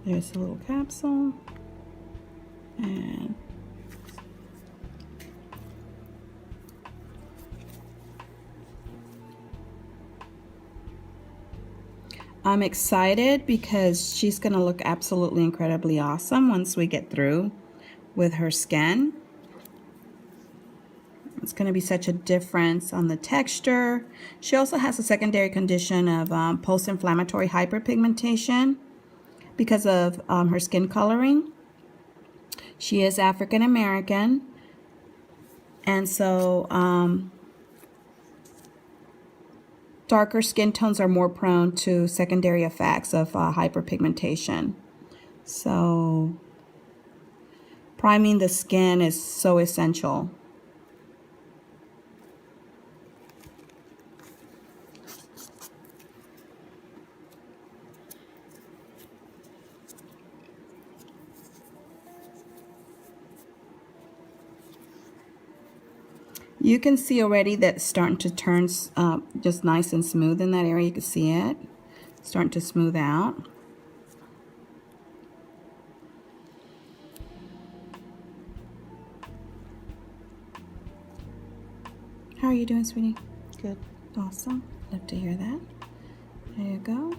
There's a little capsule. And I'm excited because she's going to look absolutely incredibly awesome once we get through with her skin. It's going to be such a difference on the texture. She also has a secondary condition of post-inflammatory hyperpigmentation because of her skin coloring. She is African American, and so darker skin tones are more prone to secondary effects of hyperpigmentation. So priming the skin is so essential. You can see already that it's starting to turn just nice and smooth in that area. You can see it starting to smooth out. How are you doing, sweetie? Good. Awesome. Love to hear that. There you go.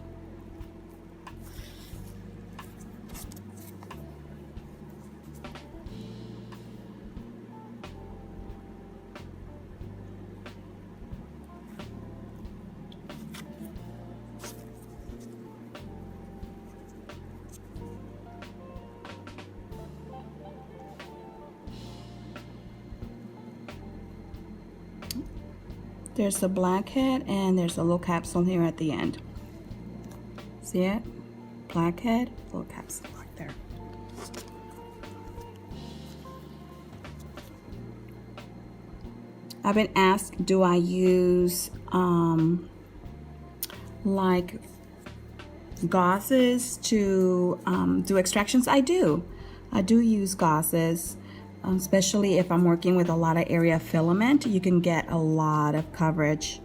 There's the blackhead, and there's a little capsule here at the end. See it? Blackhead, little capsule right there. I've been asked, do I use like gauzes to do extractions? I do. I do use gauzes. Especially if I'm working with a lot of area filament, you can get a lot of coverage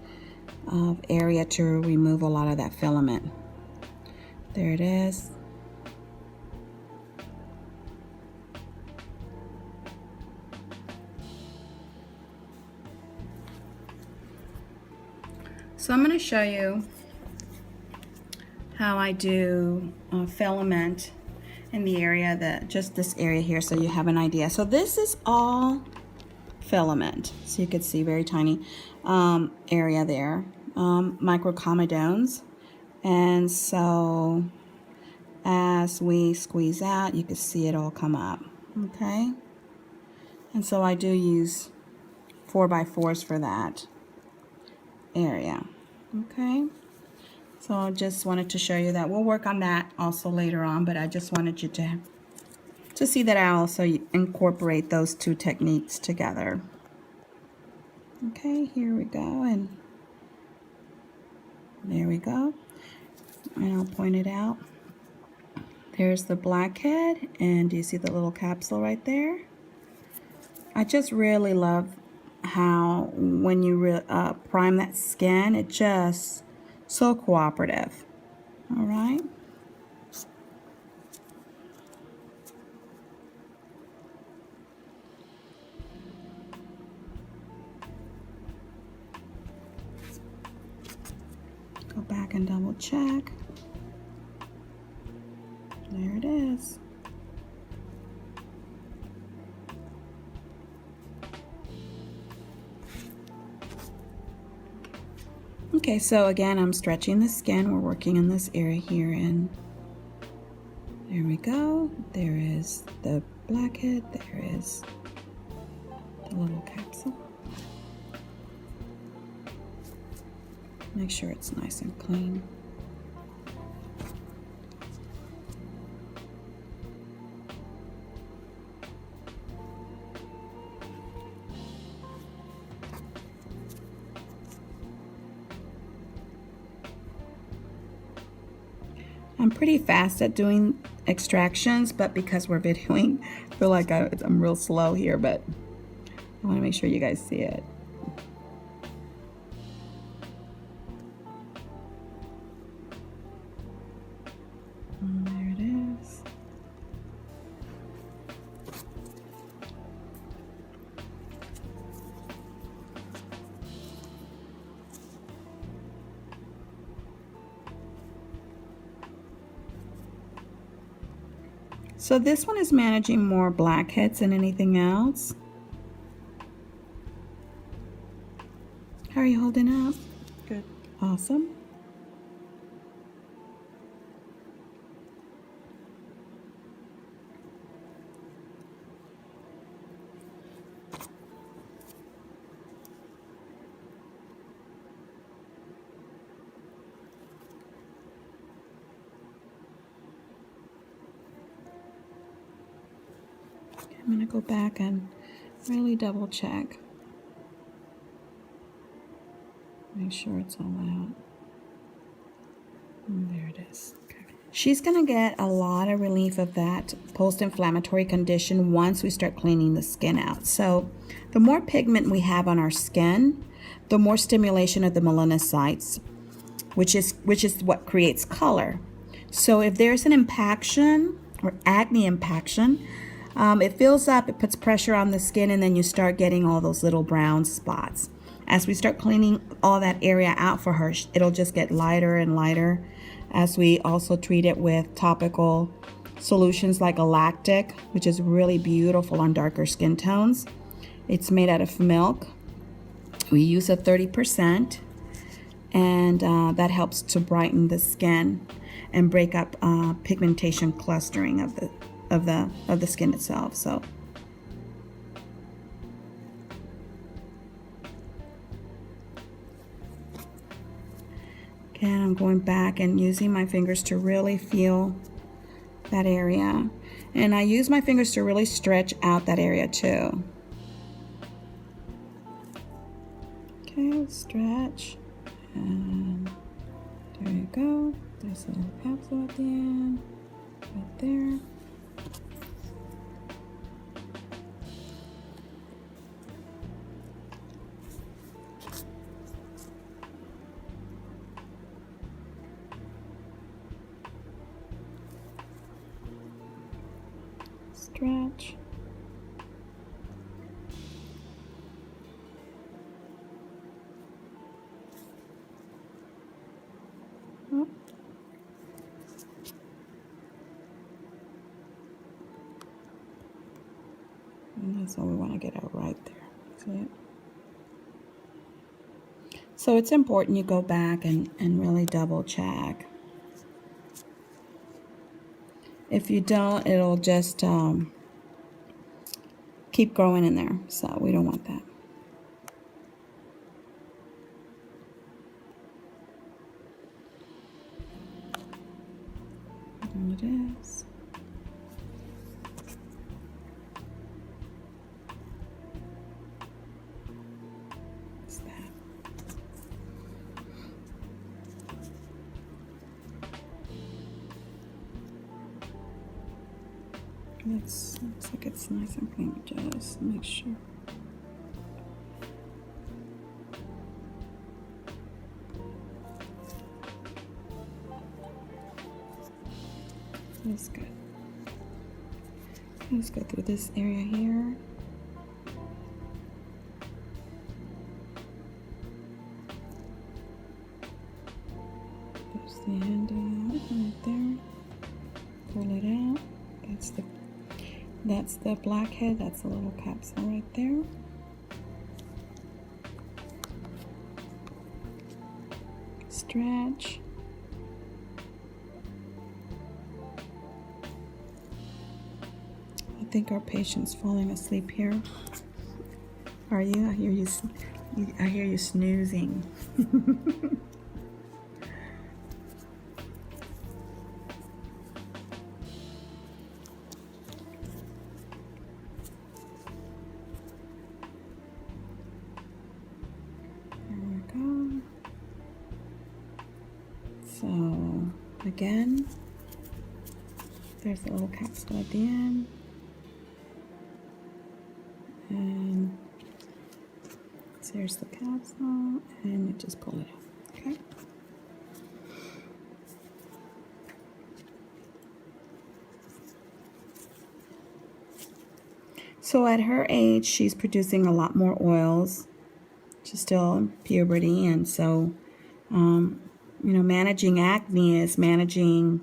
of area to remove a lot of that filament. There it is. So I'm going to show you how I do filament in the area, that just this area here, so you have an idea. So this is all filament, so you could see very tiny area there, microcomedones. And so as we squeeze out, you can see it all come up. Okay, and so I do use 4x4s for that area. Okay, so I just wanted to show you that. We'll work on that also later on, but I just wanted you to see that I also incorporate those two techniques together. Okay, here we go, and there we go. And I'll point it out. There's the blackhead, and do you see the little capsule right there? I just really love how when you prime that skin, it just so cooperative. All right. Go back and double check. There it is. Okay, so again, I'm stretching the skin. We're working in this area here, and there we go. There is the blackhead. There is the little capsule. Make sure it's nice and clean. I'm pretty fast at doing extractions, but because we're videoing, I feel like I'm real slow here, but I want to make sure you guys see it. And there it is. So this one is managing more blackheads than anything else. How are you holding up? Good. Awesome. I'm going to go back and really double check. Make sure it's all out. And there it is. Okay. She's going to get a lot of relief of that post-inflammatory condition once we start cleaning the skin out. So the more pigment we have on our skin, the more stimulation of the melanocytes, which is what creates color. So if there's an impaction or acne impaction, it fills up, it puts pressure on the skin, and then you start getting all those little brown spots. As we start cleaning all that area out for her, it'll just get lighter and lighter, as we also treat it with topical solutions like a lactic, which is really beautiful on darker skin tones. It's made out of milk. We use a 30%, and that helps to brighten the skin and break up pigmentation clustering of the skin itself. So again, I'm going back and using my fingers to really feel that area, and I use my fingers to really stretch out that area too. Okay, stretch, and there you go. There's a little capsule at the end, right there. Stretch. Oh. And that's what we want to get out right there. See it? So it's important you go back and really double check. If you don't, it'll just keep growing in there. So we don't want that. There it is. What's that? Looks like it's nice and clean. Just make sure. That's good. Let's go through this area here. There's the end right there. Pull it out. That's the blackhead. That's the little capsule right there. Stretch. I think our patient's falling asleep here. Are you? I hear you snoozing. So again, there's a little capsule at the end, and there's the capsule, and you just pull it out. Okay. So at her age, she's producing a lot more oils. She's still in puberty, and so managing acne is managing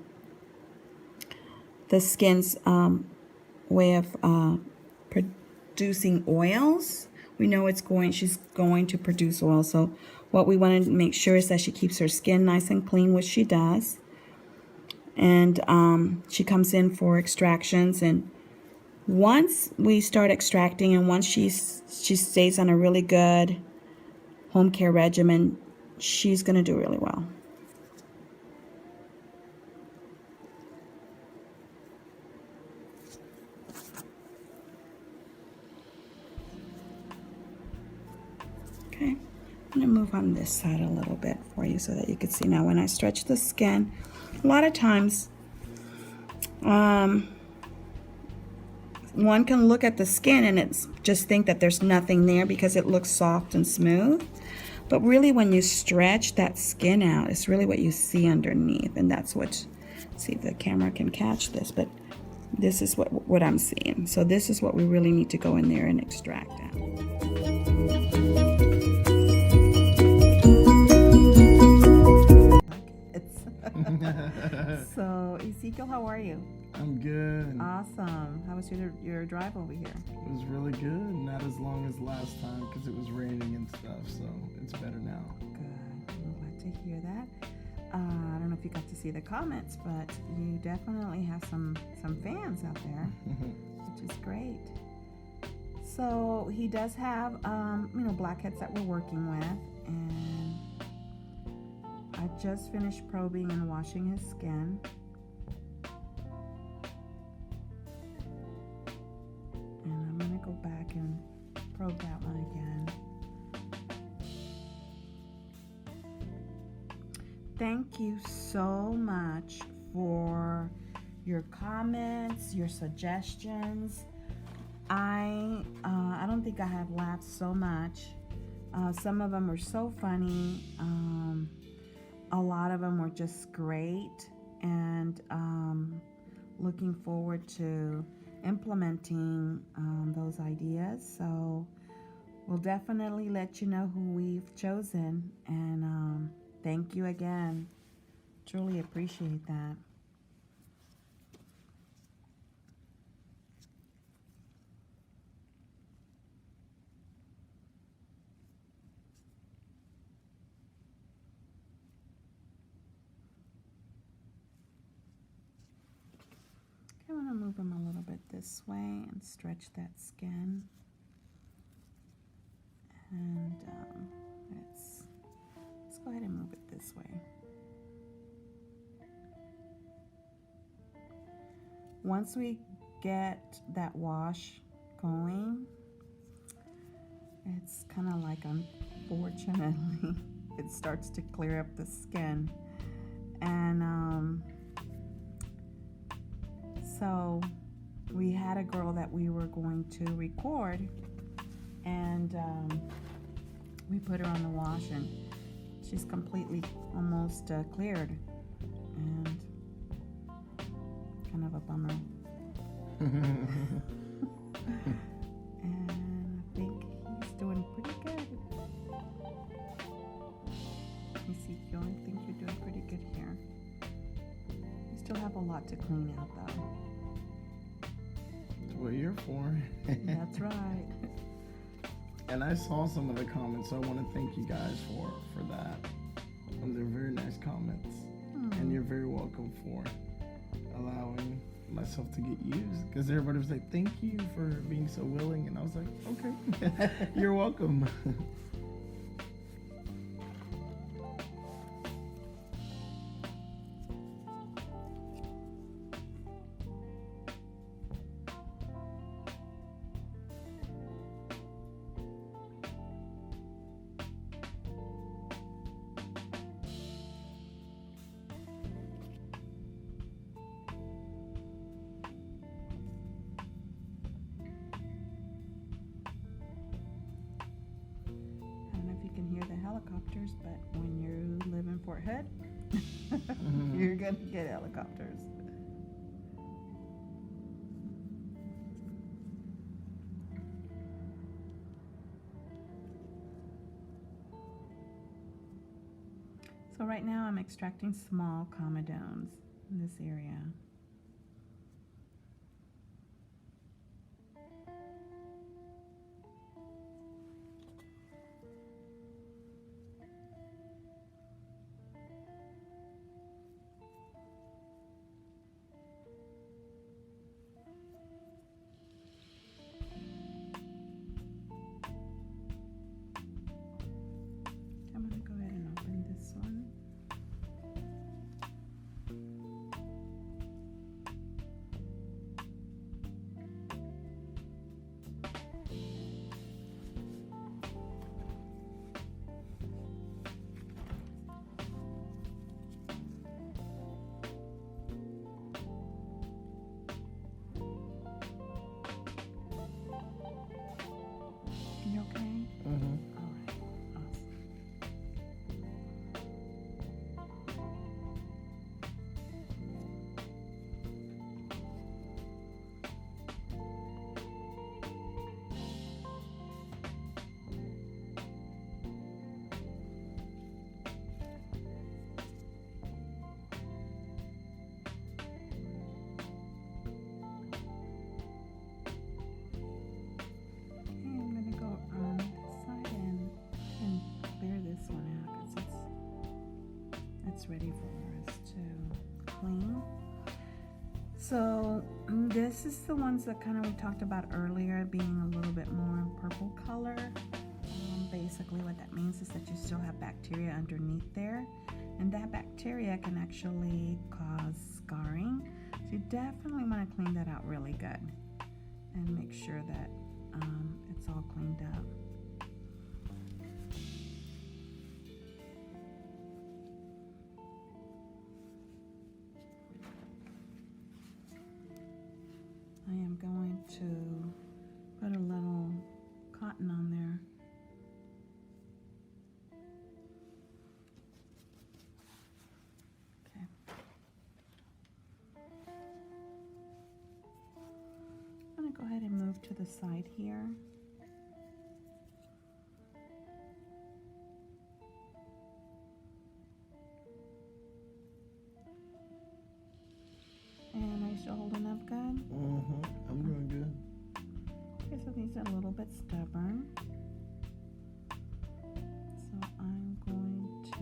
the skin's way of producing oils. We know she's going to produce oil. So what we want to make sure is that she keeps her skin nice and clean, which she does. And she comes in for extractions, and once we start extracting and once she stays on a really good home care regimen, she's going to do really well. Okay, I'm going to move on this side a little bit for you so that you can see. Now when I stretch the skin, a lot of times one can look at the skin and it's just think that there's nothing there because it looks soft and smooth. But really when you stretch that skin out, it's really what you see underneath. And that's what, see if the camera can catch this, but this is what I'm seeing. So this is what we really need to go in there and extract out. So Ezekiel, how are you? I'm good. Awesome. How was your drive over here? It was really good. Not as long as last time because it was raining and stuff, so it's better now. Good. I'm glad to hear that. I don't know if you got to see the comments, but you definitely have some fans out there, which is great. So he does have blackheads that we're working with, and I just finished probing and washing his skin. And I'm going to go back and probe that one again. Thank you so much for your comments, your suggestions. I don't think I have laughed so much. Some of them were so funny. A lot of them were just great, and looking forward to implementing those ideas. So we'll definitely let you know who we've chosen, and thank you again. Truly appreciate that. I want to move them a little bit this way and stretch that skin. And let's go ahead and move it this way. Once we get that wash going, it's kind of like, unfortunately, it starts to clear up the skin. And so we had a girl that we were going to record, and we put her on the wash, and she's completely almost cleared, and kind of a bummer. And I think he's doing pretty good. Ezekiel, I think you're doing pretty good here. You still have a lot to clean out though. That's what you're for. That's right. And I saw some of the comments, so I want to thank you guys for that. They're very nice comments. And you're very welcome for allowing myself to get used, because everybody was like, thank you for being so willing, and I was like, okay. You're welcome. Helicopters, but when you live in Fort Hood, you're gonna get helicopters. So right now I'm extracting small comedones in this area. almost ready for us to clean. So this is the ones that kind of we talked about earlier, being a little bit more purple color. Basically what that means is that you still have bacteria underneath there, and that bacteria can actually cause scarring. So you definitely want to clean that out really good and make sure that it's all cleaned up. I am going to put a little cotton on there. Okay. I'm going to go ahead and move to the side here. And are you still holding up good? I'm doing good. Okay, so these are a little bit stubborn. So I'm going to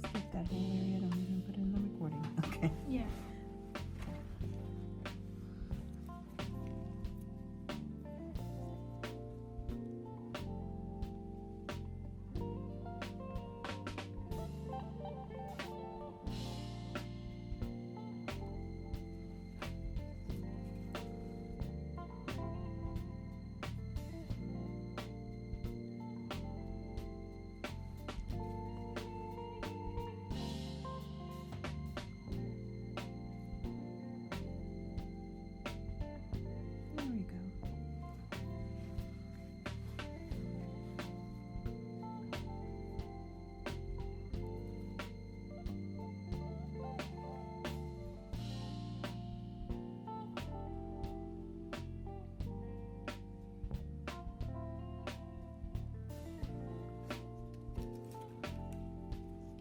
skip that whole area. Don't even put it in the recording. Okay. Yeah. There we go.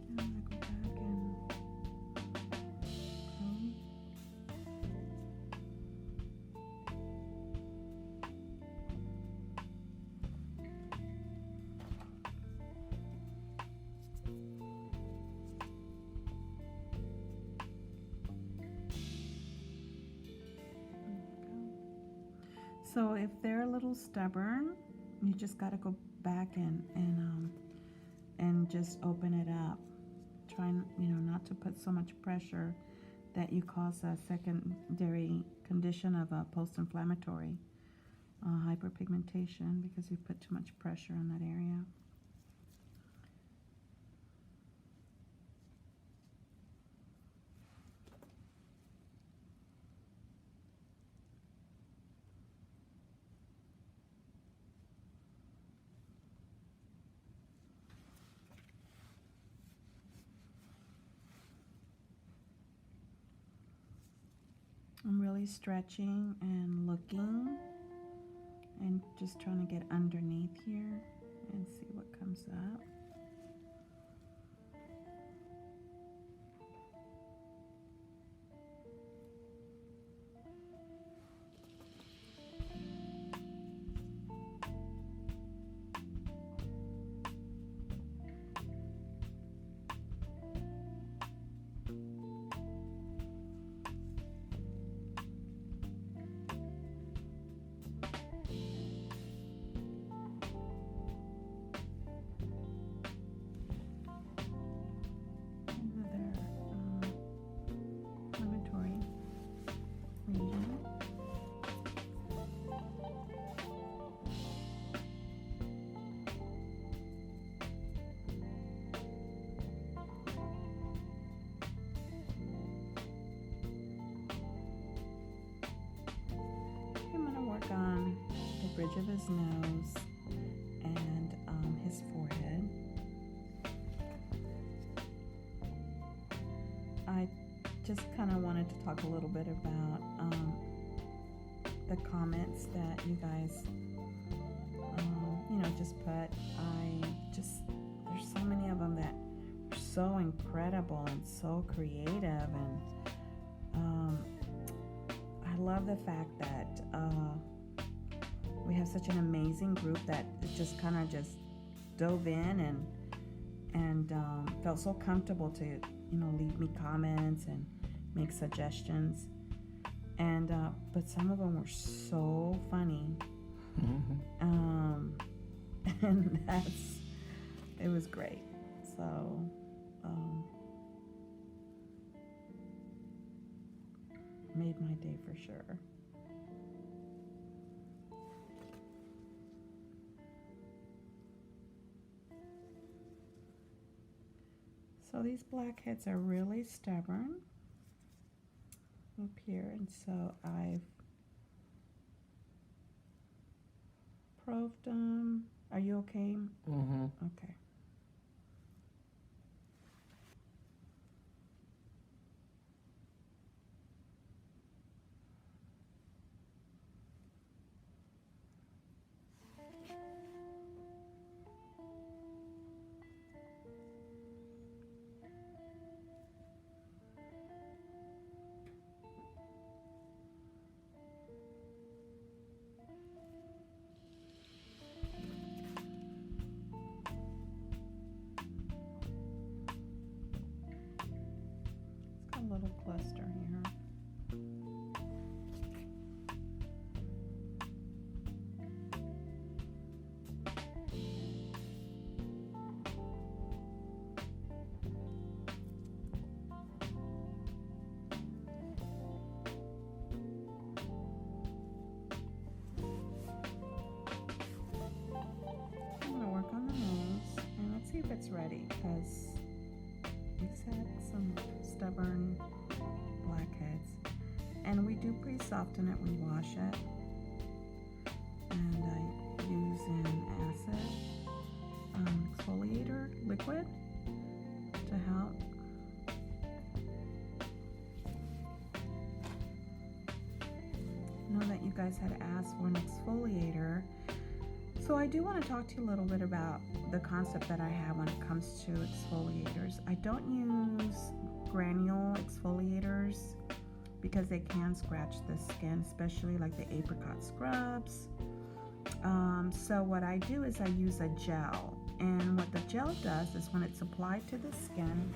I'm gonna go back and comb. So if they're a little stubborn, you just got to go back and just open it up. Try, not to put so much pressure that you cause a secondary condition of a post-inflammatory hyperpigmentation, because you put too much pressure on that area. I'm really stretching and looking and just trying to get underneath here and see what comes up. On the bridge of his nose and his forehead. I just kind of wanted to talk a little bit about the comments that you guys just put. There's so many of them that are so incredible and so creative, and I love the fact that we have such an amazing group that just kind of just dove in and felt so comfortable to leave me comments and make suggestions. And but some of them were so funny. And it was great. So made my day for sure. So these blackheads are really stubborn up here, and so I've probed them. Are you okay? Okay. A little cluster here. I'm going to work on the nose, and let's see if it's ready, because it's had some stubborn blackheads, and we do pre-soften it. We wash it, and I use an acid exfoliator liquid to help. I know that you guys had asked for an exfoliator, so I do want to talk to you a little bit about the concept that I have when it comes to exfoliators. I don't use granule exfoliators because they can scratch the skin, especially like the apricot scrubs. So what I do is I use a gel, and what the gel does is when it's applied to the skin,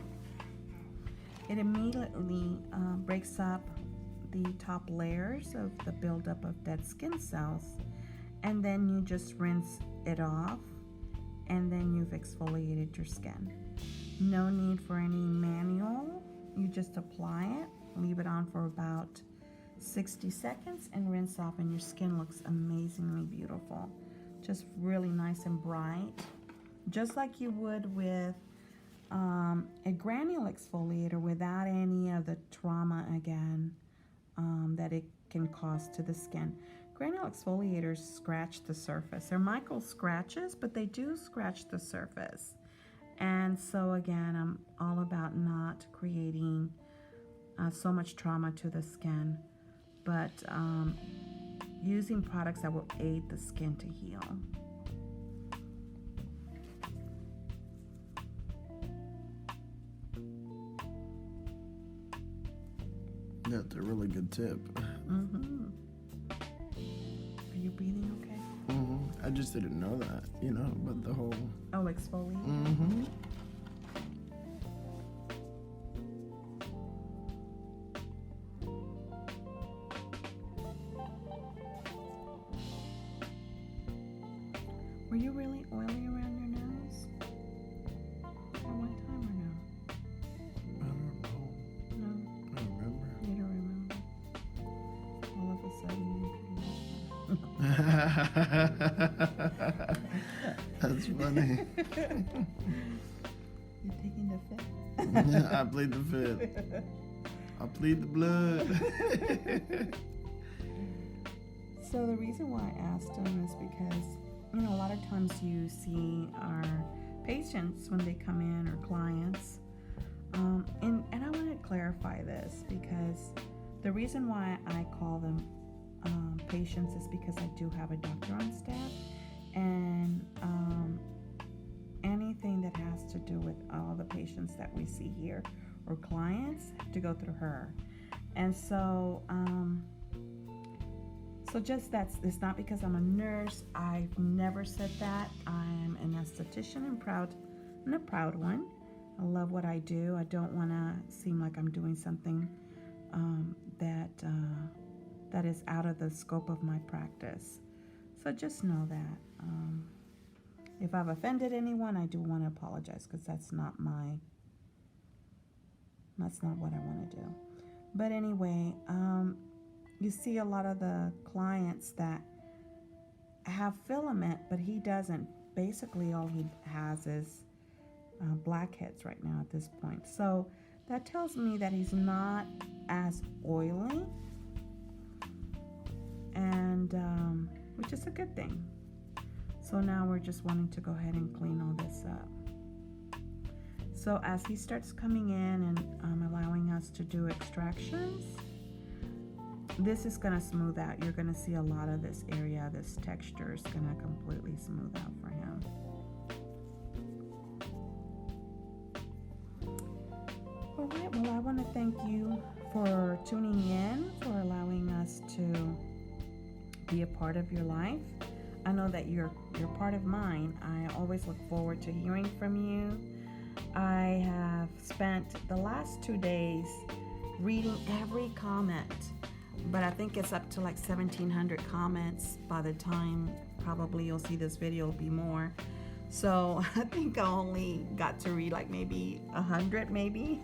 it immediately breaks up the top layers of the buildup of dead skin cells, and then you just rinse it off, and then you've exfoliated your skin. No need for any manual. You just apply it, leave it on for about 60 seconds, and rinse off, and your skin looks amazingly beautiful. Just really nice and bright, just like you would with a granule exfoliator, without any of the trauma again that it can cause to the skin. Granule exfoliators scratch the surface. They're micro scratches, but they do scratch the surface. And so again, I'm all about not creating so much trauma to the skin, but using products that will aid the skin to heal. That's a really good tip. Are you breathing okay? I just didn't know that, but the whole... Oh, exfoliate? Were you really oily around your nose at one time or no? I don't know. No? I don't remember. You don't remember? All of a sudden That's funny. You're taking the fit? Yeah, I plead the fifth. I plead the blood. So the reason why I asked him is because, a lot of times you see our patients when they come in, or clients, and I want to clarify this, because the reason why I call them patients is because I do have a doctor on staff, and anything that has to do with all the patients that we see here, or clients, have to go through her. And so So just it's not because I'm a nurse. I've never said that. I'm an esthetician and a proud one. I love what I do. I don't want to seem like I'm doing something that is out of the scope of my practice. So just know that. If I've offended anyone, I do want to apologize, because that's not what I want to do. But anyway, you see a lot of the clients that have filament, but he doesn't. Basically, all he has is blackheads right now at this point. So that tells me that he's not as oily, and which is a good thing. So now we're just wanting to go ahead and clean all this up. So as he starts coming in and allowing us to do extractions, this is going to smooth out. You're going to see a lot of this area, this texture is going to completely smooth out for him. All right, well, I want to thank you for tuning in, for allowing us to be a part of your life. I know that you're part of mine. I always look forward to hearing from you. I have spent the last 2 days reading every comment, but I think it's up to like 1,700 comments. By the time probably you'll see this video, it'll be more. So I think I only got to read like maybe 100 maybe.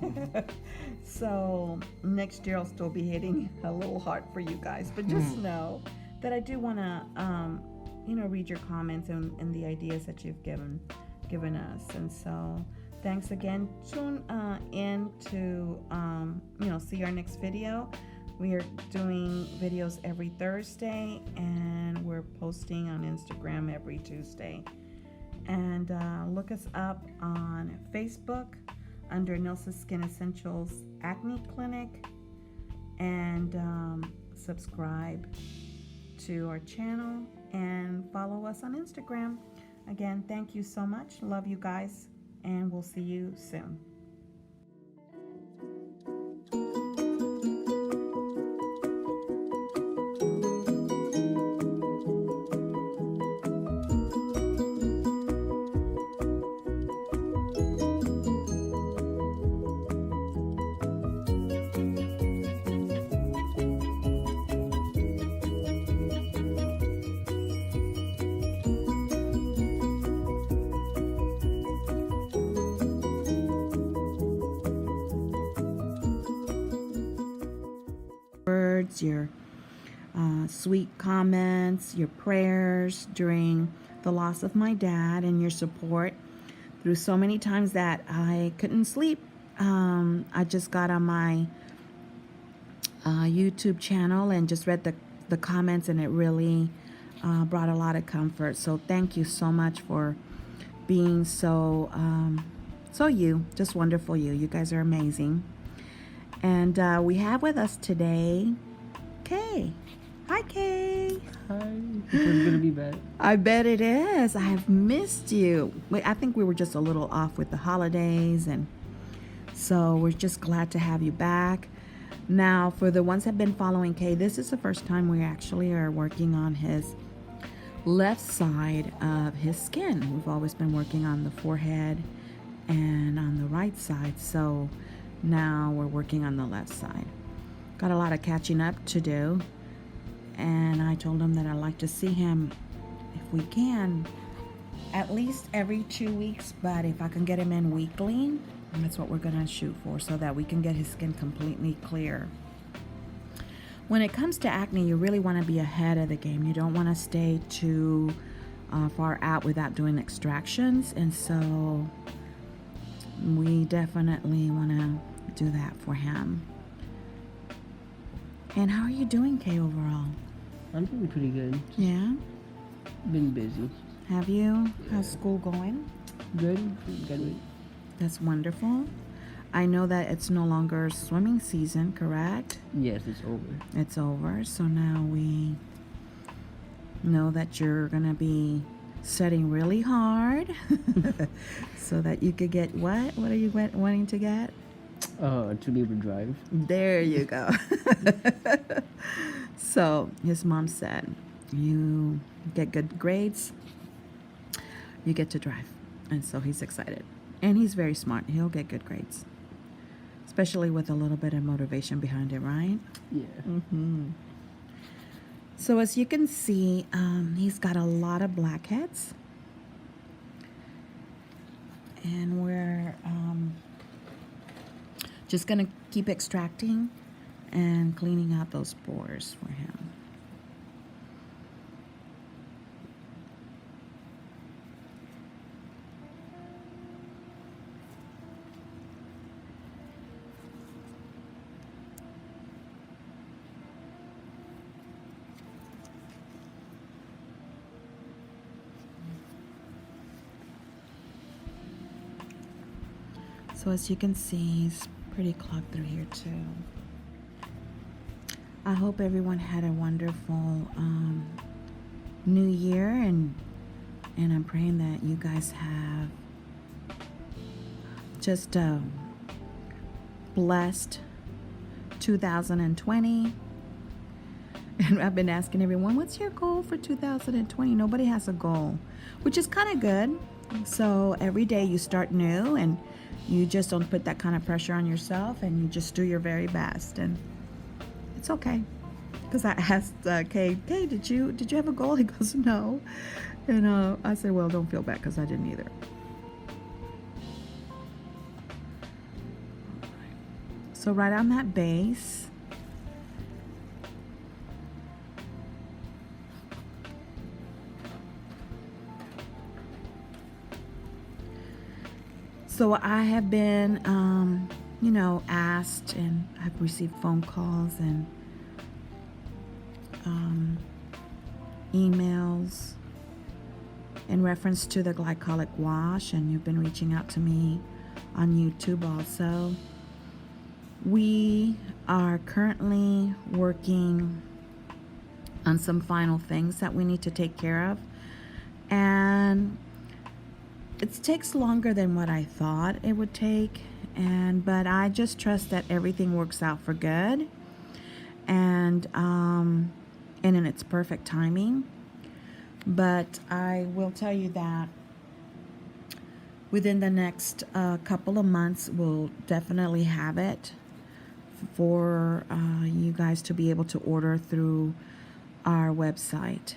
So next year I'll still be hitting a little hard for you guys, but just know that I do want to read your comments and the ideas that you've given us. And so thanks again. Tune in to see our next video. We are doing videos every Thursday, and we're posting on Instagram every Tuesday. And look us up on Facebook under Nilsa's Skin Essentials Acne Clinic, and subscribe to our channel and follow us on Instagram. Again, thank you so much. Love you guys, and we'll see you soon. Words, your sweet comments, your prayers during the loss of my dad, and your support through so many times that I couldn't sleep. I just got on my YouTube channel and just read the comments, and it really brought a lot of comfort. So thank you so much for being so just wonderful. You guys are amazing. And we have with us today Kay. Hi, Kay. Hi. It's gonna be bad. I bet it is. I have missed you. I think we were just a little off with the holidays, and so we're just glad to have you back. Now, for the ones that have been following Kay, this is the first time we actually are working on his left side of his skin. We've always been working on the forehead and on the right side, so now we're working on the left side. Got a lot of catching up to do, and I told him that I'd like to see him, if we can, at least every 2 weeks, but if I can get him in weekly, that's what we're gonna shoot for, so that we can get his skin completely clear. When it comes to acne, you really want to be ahead of the game. You don't want to stay too far out without doing extractions, and so we definitely want to do that for him. And how are you doing, Kay, overall? I'm doing pretty good. Yeah? Been busy. Have you? How's school going? Good. Good. That's wonderful. I know that it's no longer swimming season, correct? Yes, it's over. It's over. So now we know that you're going to be studying really hard so that you could get what? What are you wanting to get? To be able to drive. There you go. So his mom said, you get good grades, you get to drive. And so he's excited. And he's very smart. He'll get good grades, especially with a little bit of motivation behind it, right? Yeah. Mm-hmm. So as you can see, he's got a lot of blackheads. And we're just going to keep extracting and cleaning out those spores for him. So as you can see, it's pretty clogged through here too. I hope everyone had a wonderful new year, and I'm praying that you guys have just a blessed 2020. And I've been asking everyone, what's your goal for 2020? Nobody has a goal, which is kind of good. So every day you start new, and you just don't put that kind of pressure on yourself, and you just do your very best, and it's okay. Because I asked Kay, did you have a goal? He goes, no. And I said, well, don't feel bad, because I didn't either. So right on that base, so I have been, you know, asked, and I've received phone calls and emails in reference to the glycolic wash, and you've been reaching out to me on YouTube also. We are currently working on some final things that we need to take care of, and it takes longer than what I thought it would take, but I just trust that everything works out for good, and in its perfect timing. But I will tell you that within the next couple of months, we'll definitely have it for you guys to be able to order through our website.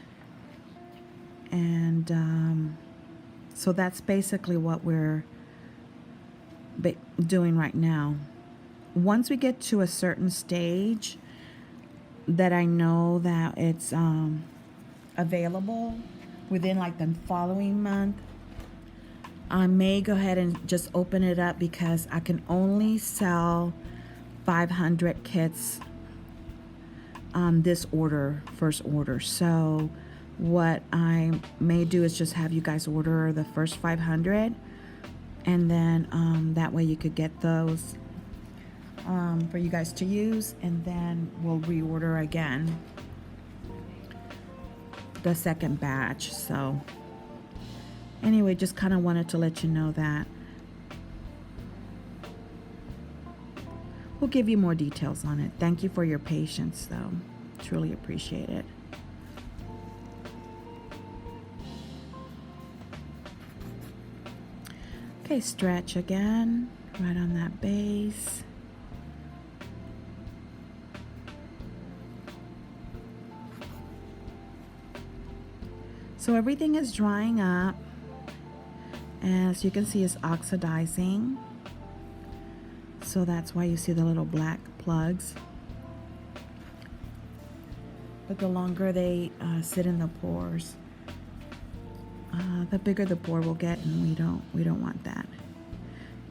And so that's basically what we're doing right now. Once we get to a certain stage that I know that it's available within like the following month, I may go ahead and just open it up, because I can only sell 500 kits on this first order. So what I may do is just have you guys order the first 500, and then that way you could get those for you guys to use, and then we'll reorder again the second batch. So anyway, just kind of wanted to let you know that. We'll give you more details on it. Thank you for your patience, though. Truly appreciate it. Okay, stretch again, right on that base. So everything is drying up. As you can see, it's oxidizing. So that's why you see the little black plugs. But the longer they sit in the pores, the bigger the pore will get, and we don't want that.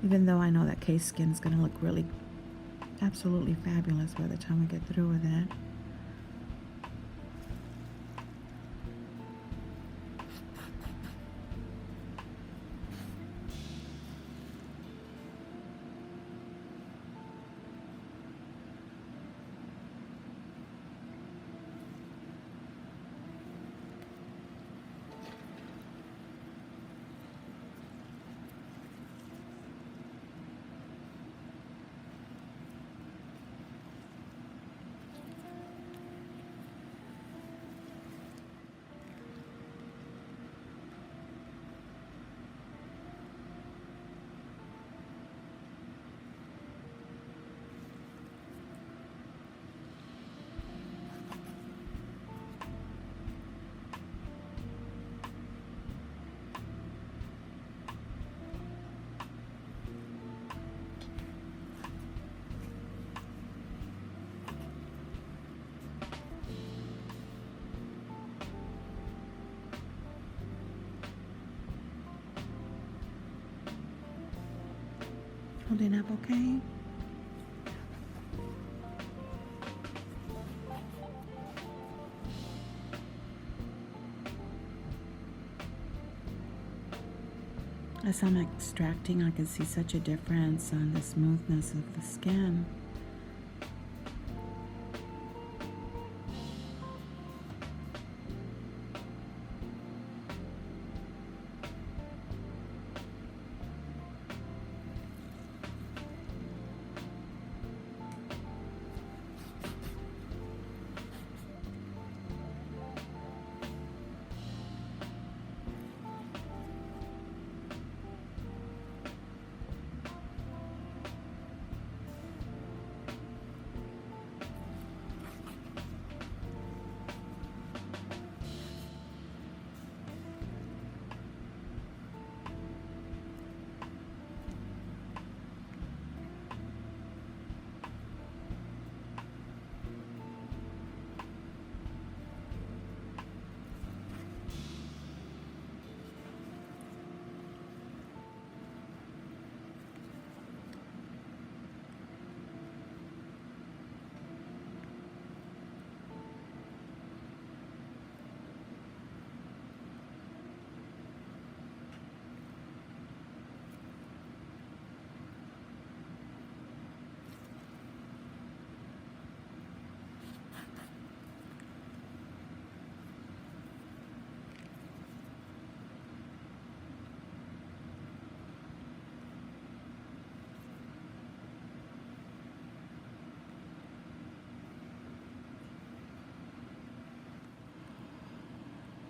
Even though I know that Kay's skin is going to look really absolutely fabulous by the time we get through with it. holding up okay? As I'm extracting, I can see such a difference on the smoothness of the skin.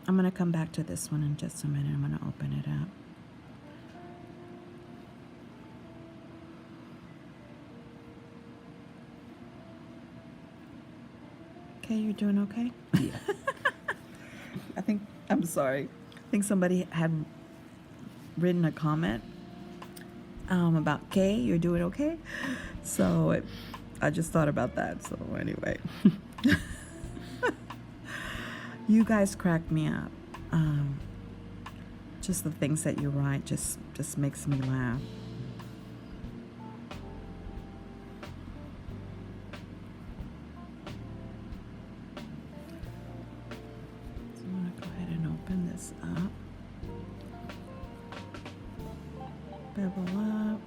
I'm going to come back to this one in just a minute. I'm going to open it up. Okay, you're doing okay? Yeah. I'm sorry. I think somebody had written a comment about Kay, you're doing okay? So I just thought about that. So anyway. You guys crack me up. Just the things that you write just makes me laugh. So I'm gonna go ahead and open this up. Bevel up.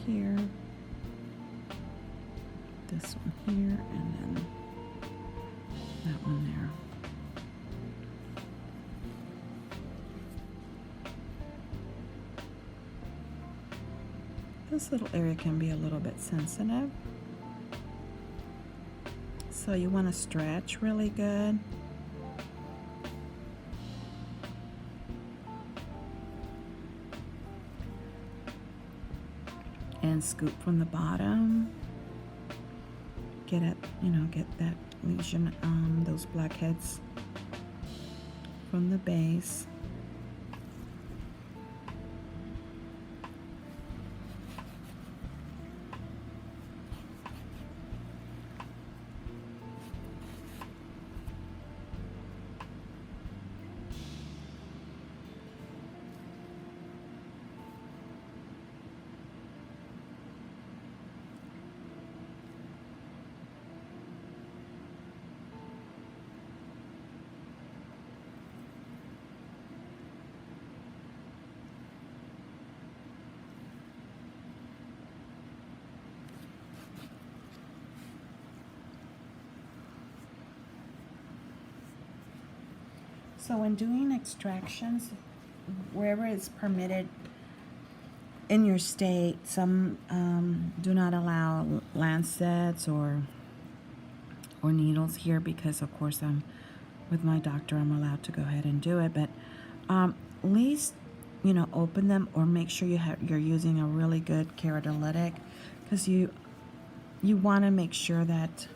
Here, this one here, and then that one there. This little area can be a little bit sensitive, so you want to stretch really good. And scoop from the bottom. Get that lesion, those blackheads from the base. So when doing extractions, wherever it's permitted in your state, some do not allow lancets or needles here because, of course, with my doctor, I'm allowed to go ahead and do it. But at least, open them or make sure you're using a really good keratolytic, because you want to make sure that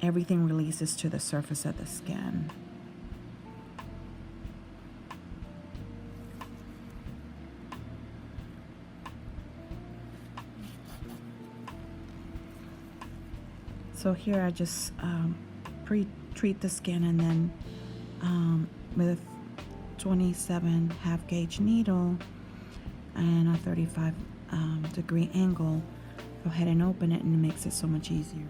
everything releases to the surface of the skin. So here I just treat the skin, and then with a 27 half gauge needle and a 35 degree angle, go ahead and open it, and it makes it so much easier.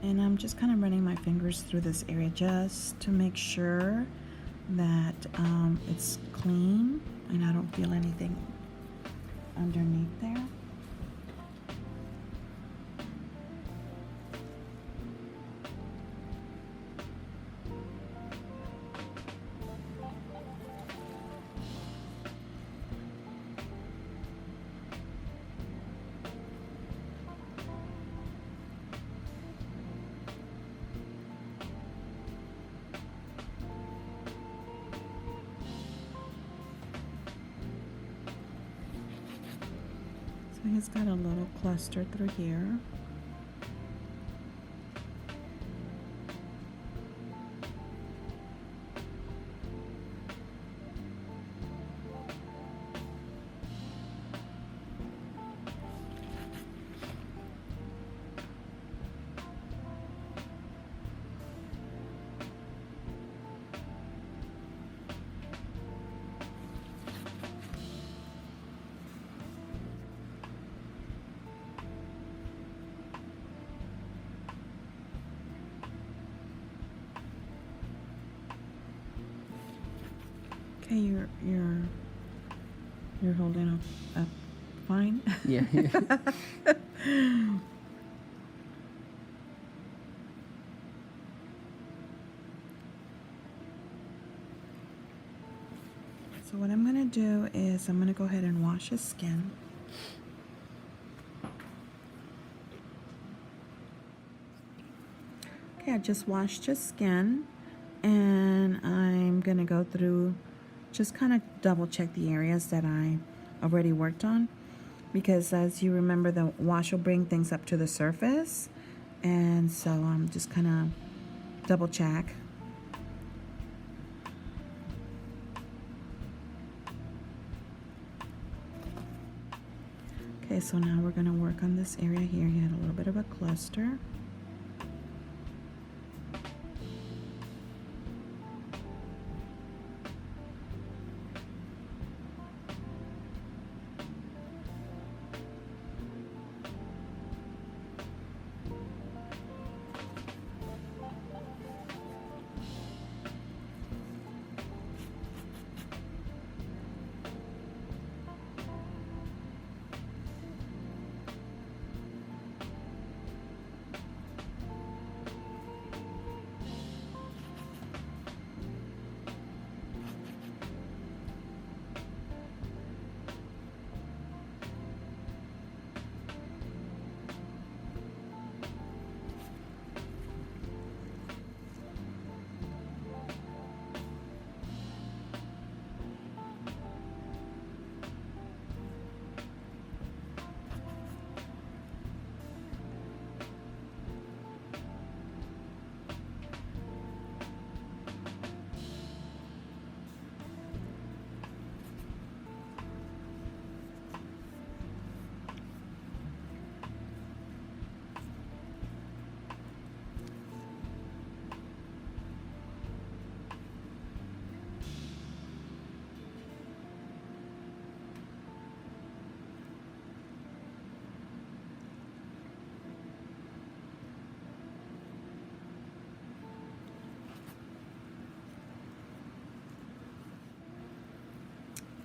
And I'm just kind of running my fingers through this area just to make sure that it's clean and I don't feel anything underneath there. It's got a little cluster through here. Okay, you're holding up fine. Yeah. So what I'm gonna do is I'm gonna go ahead and wash his skin. Okay, I just washed his skin, and I'm gonna go through, just kind of double check the areas that I already worked on, because as you remember, the wash will bring things up to the surface, and so I'm just kind of double check. Okay, so now we're going to work on this area here. You had a little bit of a cluster.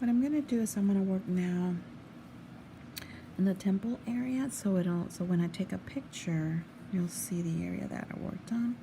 What I'm gonna do is I'm gonna work now in the temple area, so when I take a picture, you'll see the area that I worked on.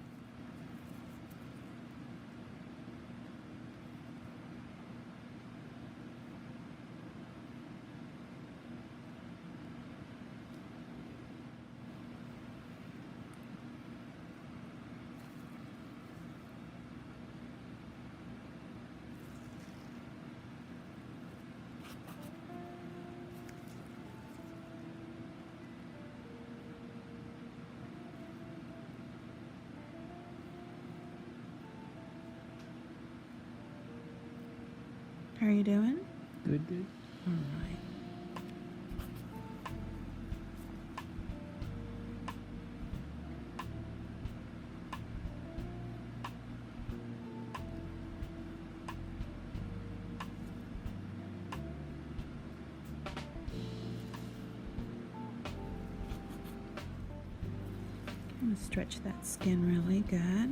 How are you doing? Good, good. All right. I'm going to stretch that skin really good.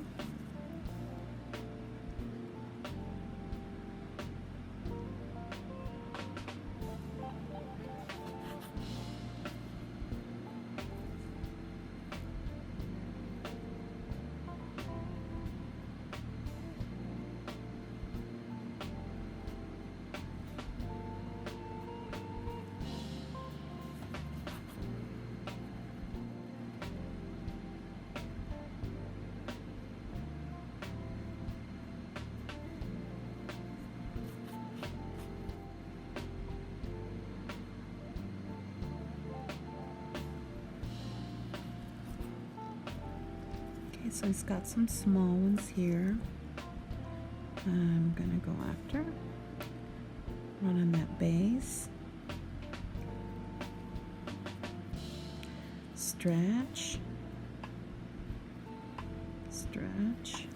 Okay, so it's got some small ones here. I'm gonna go after, run on that base, stretch, stretch.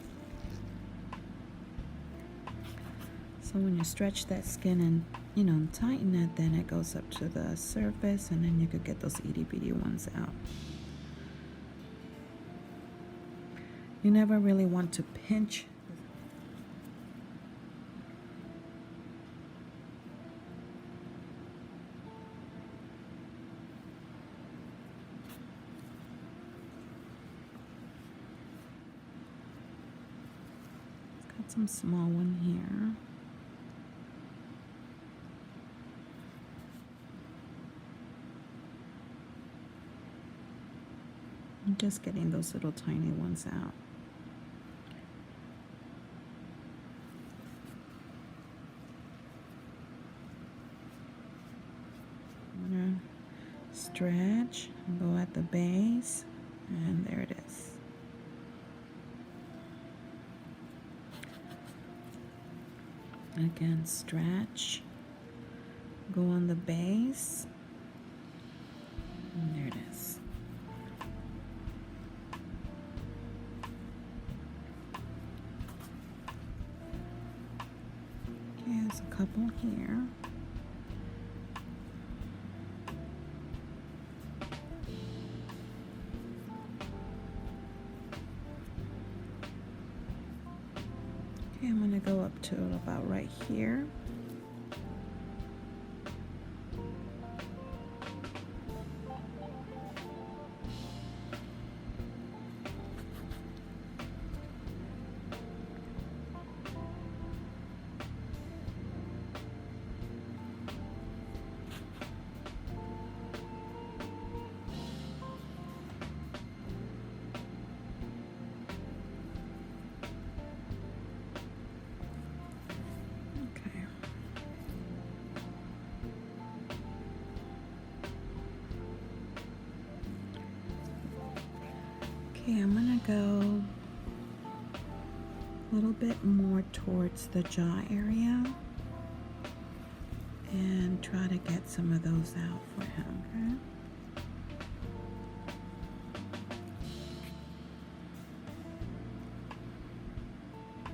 So when you stretch that skin and tighten it, then it goes up to the surface, and then you could get those itty bitty ones out. You never really want to pinch. It's got some small one here. I'm just getting those little tiny ones out. I'm gonna stretch and go at the base, and there it is. Again, stretch, go on the base, and there it is. Okay, there's a couple here. Okay, I'm gonna go up to about right here. Okay, I'm gonna go a little bit more towards the jaw area and try to get some of those out for him,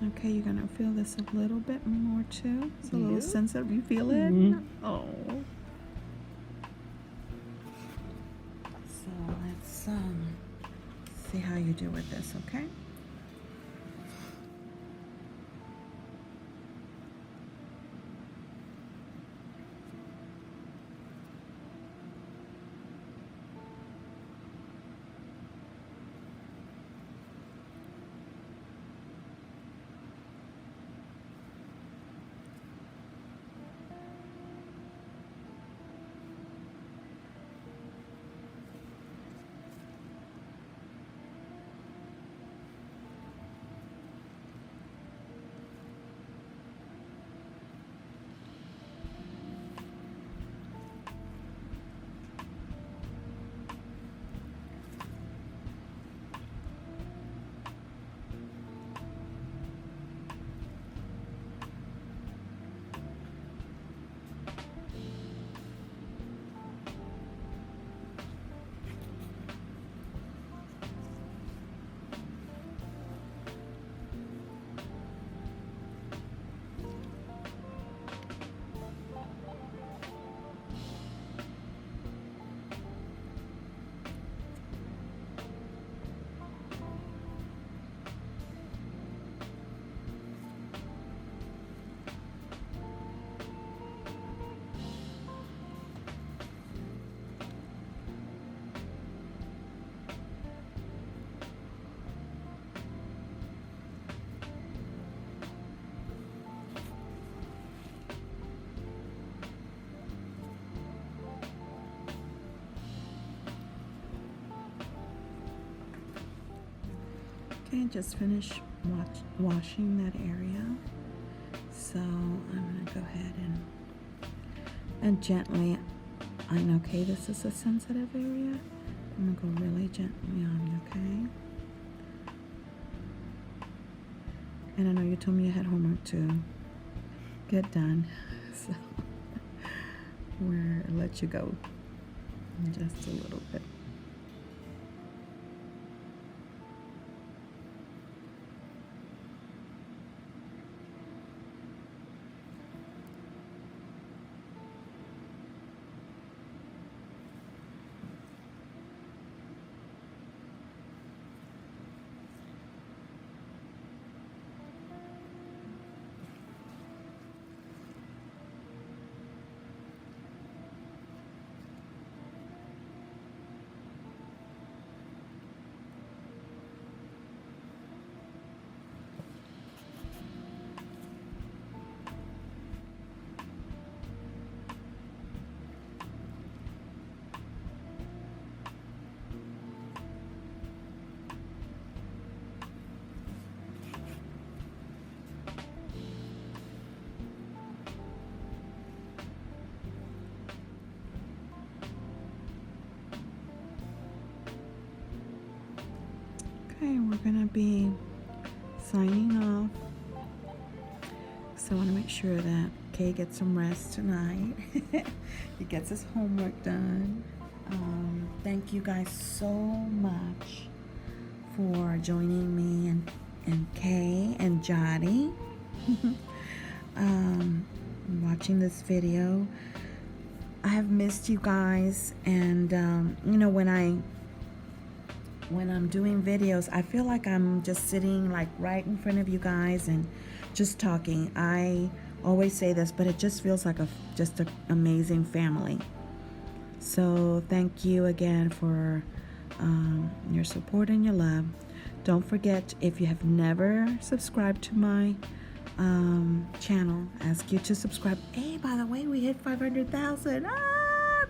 okay? Okay, you're gonna feel this a little bit more too. It's a little sensitive. You feel it? Oh. So let's see how you do with this, okay? Okay, just finished washing that area. So I'm gonna go ahead and gently, I know, okay, this is a sensitive area. I'm gonna go really gently on, okay? And I know you told me you had homework to get done, so we'll let you go just a little bit. Okay, we're gonna be signing off. So I want to make sure that Kay gets some rest tonight. He gets his homework done. Thank you guys so much for joining me and Kay and Jody watching this video. I have missed you guys, and you know, when I'm doing videos, I feel like I'm just sitting like right in front of you guys and just talking. I always say this, but it just feels like just an amazing family. So thank you again for your support and your love. Don't forget, if you have never subscribed to my channel, I ask you to subscribe. Hey, by the way, we hit 500,000.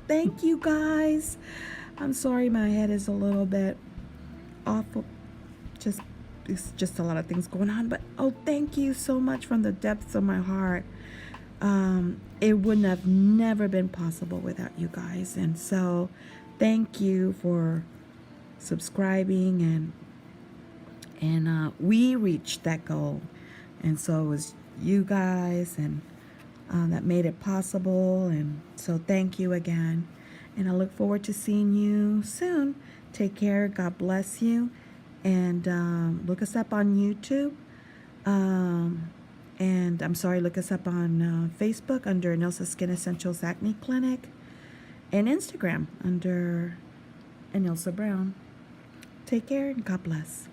Thank you guys. I'm sorry my head is a little bit awful, it's just a lot of things going on, but oh, thank you so much from the depths of my heart. It wouldn't have never been possible without you guys, and so thank you for subscribing, and we reached that goal, and so it was you guys and that made it possible, and so thank you again, and I look forward to seeing you soon. Take care. God bless you. And look us up on YouTube. And I'm sorry, look us up on Facebook under Anilsa Skin Essentials Acne Clinic. And Instagram under Anilsa Brown. Take care and God bless.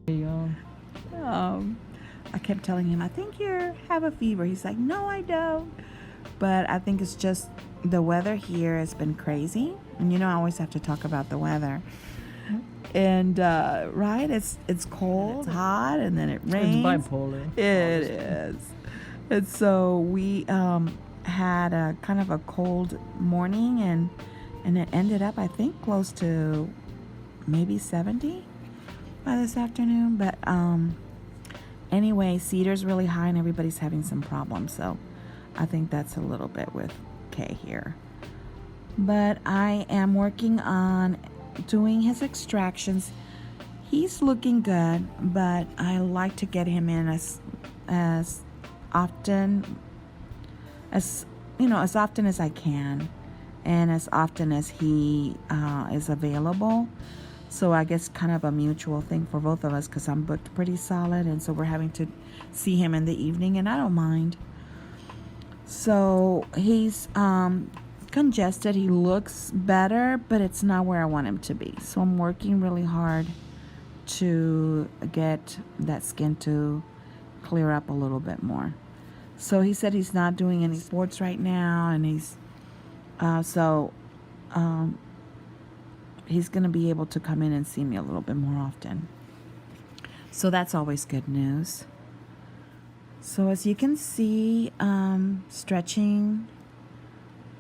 Hey, y'all. I kept telling him, I think you have a fever. He's like, no, I don't. But I think it's just the weather here has been crazy. And you know, I always have to talk about the weather. And right, it's cold, hot, and then it rains. It's bipolar. It is. And so we had a kind of a cold morning, and it ended up, I think, close to maybe 70 by this afternoon. But anyway, Cedar's really high and everybody's having some problems, so I think that's a little bit with Kay here. But I am working on doing his extractions. He's looking good, but I like to get him in as often as I can, and as often as he is available. So I guess kind of a mutual thing for both of us, because I'm booked pretty solid, and so we're having to see him in the evening, and I don't mind. So he's congested. He looks better, but it's not where I want him to be. So I'm working really hard to get that skin to clear up a little bit more. So he said he's not doing any sports right now, and he's he's going to be able to come in and see me a little bit more often. So that's always good news. So as you can see, stretching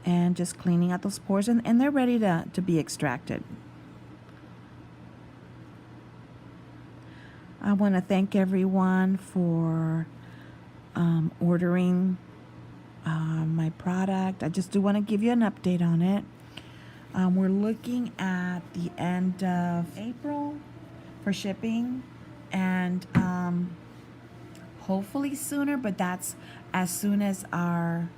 and just cleaning out those pores, and they're ready to be extracted. I want to thank everyone for ordering my product. I just do want to give you an update on it. We're looking at the end of April for shipping, and hopefully sooner, but that's as soon as our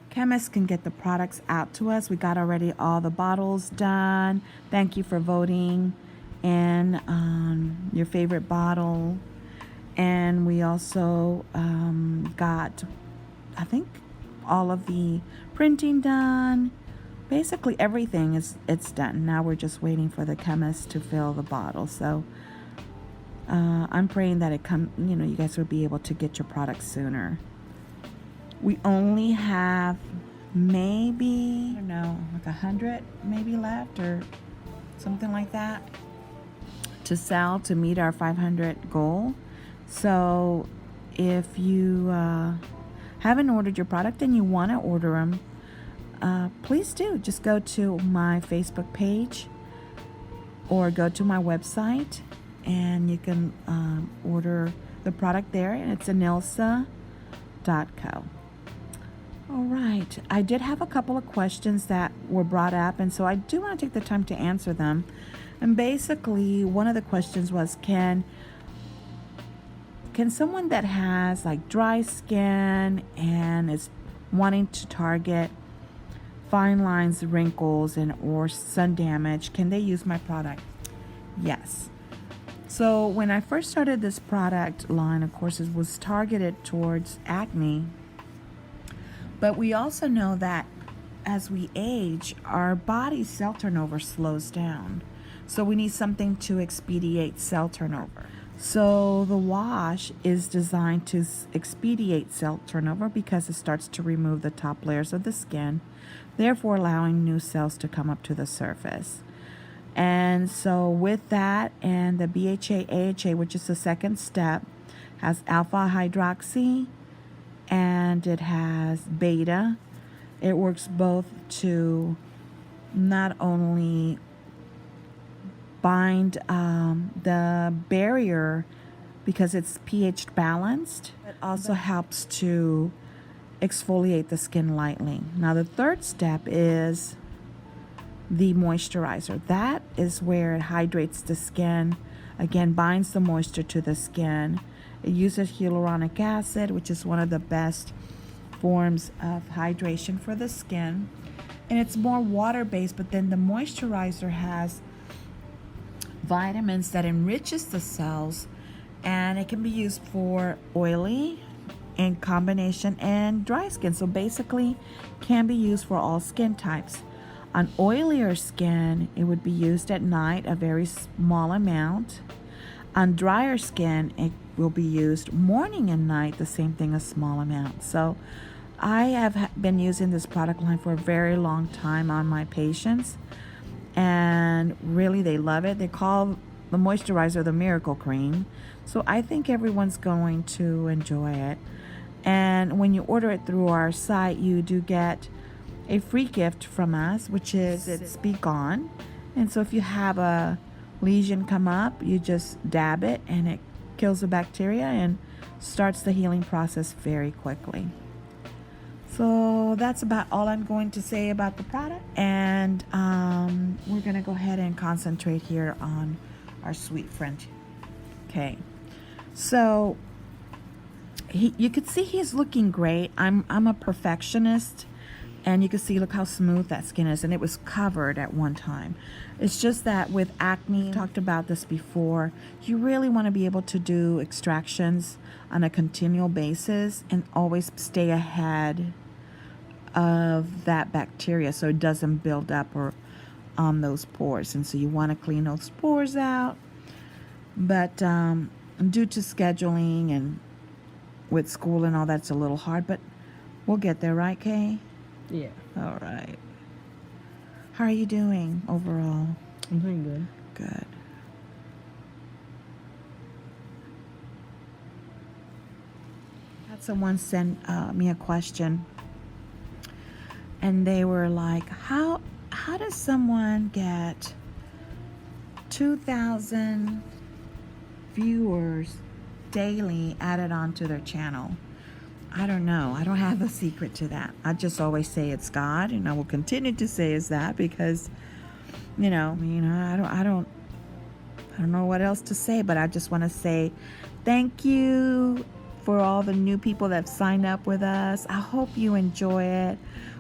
chemists can get the products out to us. We got already all the bottles done. Thank you for voting in your favorite bottle. And we also got, I think, all of the printing done. Basically everything it's done. Now we're just waiting for the chemist to fill the bottle. So I'm praying that you guys will be able to get your products sooner. We only have maybe, I don't know, like 100 maybe left or something like that to sell to meet our 500 goal. So if you haven't ordered your product and you want to order them, please do. Just go to my Facebook page or go to my website, and you can order the product there, and it's 𝑭𝒂𝒄𝒊𝒂𝒍.co. All right, I did have a couple of questions that were brought up, and so I do want to take the time to answer them. And basically, one of the questions was, can someone that has like dry skin and is wanting to target fine lines, wrinkles, and or sun damage, can they use my product? Yes. So when I first started this product line, of course, it was targeted towards acne. But we also know that as we age, our body's cell turnover slows down. So we need something to expedite cell turnover. So the wash is designed to expedite cell turnover because it starts to remove the top layers of the skin, therefore allowing new cells to come up to the surface. And so with that, and the BHA AHA, which is the second step, has alpha hydroxy and it has beta. It works both to not only bind the barrier because it's pH balanced, it also helps to exfoliate the skin lightly. Now the third step is the moisturizer. That is where it hydrates the skin, again binds the moisture to the skin. It uses hyaluronic acid, which is one of the best forms of hydration for the skin, and it's more water-based, but then the moisturizer has vitamins that enriches the cells, and it can be used for oily in combination and dry skin. So basically can be used for all skin types. On oilier skin, it would be used at night, a very small amount. On drier skin, it will be used morning and night, the same thing, a small amount. So I have been using this product line for a very long time on my patients, and really they love it. They call the moisturizer the miracle cream. So I think everyone's going to enjoy it. And when you order it through our site, you do get a free gift from us, which is it's Be Gone. And so if you have a lesion come up, you just dab it and it kills the bacteria and starts the healing process very quickly. So that's about all I'm going to say about the product, and we're gonna go ahead and concentrate here on our sweet friend. Okay, so you could see he's looking great. I'm a perfectionist, And you can see, look how smooth that skin is, and it was covered at one time. It's just that with acne, talked about this before, you really want to be able to do extractions on a continual basis and always stay ahead of that bacteria so it doesn't build up or on those pores. And so you want to clean those pores out. But due to scheduling and with school and all, that's a little hard, but we'll get there, right, Kay? Yeah. All right. How are you doing overall? I'm doing good. Good. Had someone send me a question, and they were like, how does someone get 2,000 viewers daily added onto their channel? I don't know. I don't have a secret to that. I just always say it's God, and I will continue to say it's that because, I don't know what else to say, but I just want to say thank you for all the new people that have signed up with us. I hope you enjoy it.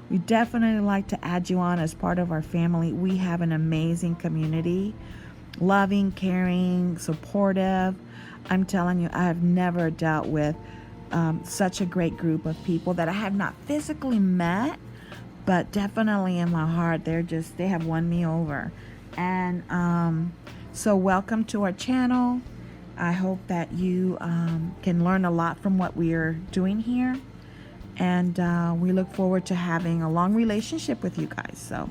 We definitely like to add you on as part of our family. We have an amazing community, loving, caring, supportive. I'm telling you, I have never dealt with such a great group of people that I have not physically met, but definitely in my heart, they have won me over. And so welcome to our channel. I hope that you can learn a lot from what we are doing here. And we look forward to having a long relationship with you guys. So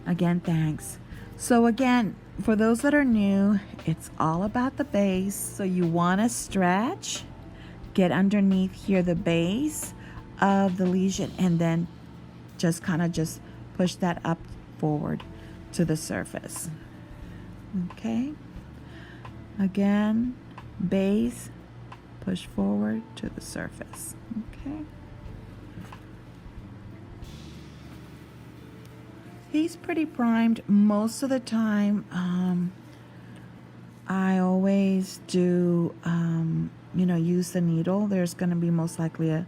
again, thanks. So again, for those that are new, it's all about the base. So you want to stretch, get underneath here the base of the lesion, and then just kind of just push that up forward to the surface. Okay. Again, base, push forward to the surface. Okay. He's pretty primed most of the time. I always do, use the needle. There's going to be most likely a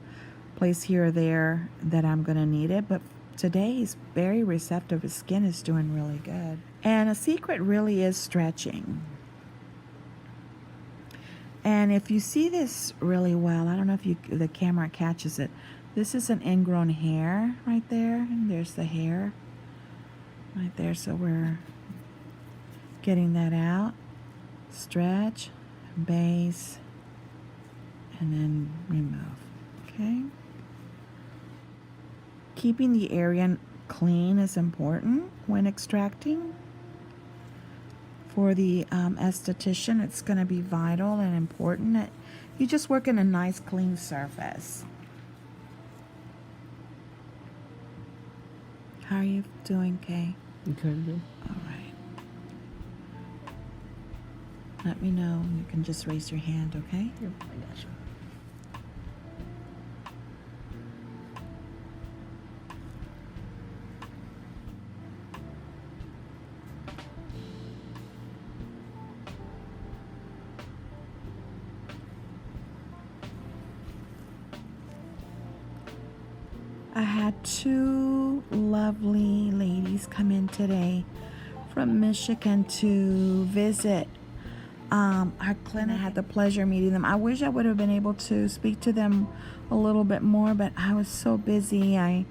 place here or there that I'm going to need it. But today he's very receptive. His skin is doing really good. And a secret really is stretching. And if you see this really well, I don't know if the camera catches it. This is an ingrown hair right there. And there's the hair right there. So we're getting that out. Stretch, base, and then remove. Okay. Keeping the area clean is important when extracting. For the esthetician, it's going to be vital and important that you just work in a nice clean surface. How are you doing, Kay? Good. All right. Let me know. You can just raise your hand, okay? Yep, I got you. I had two lovely ladies come in today from Michigan to visit our clinic. I had the pleasure of meeting them. I wish I would have been able to speak to them a little bit more, but I was so busy. And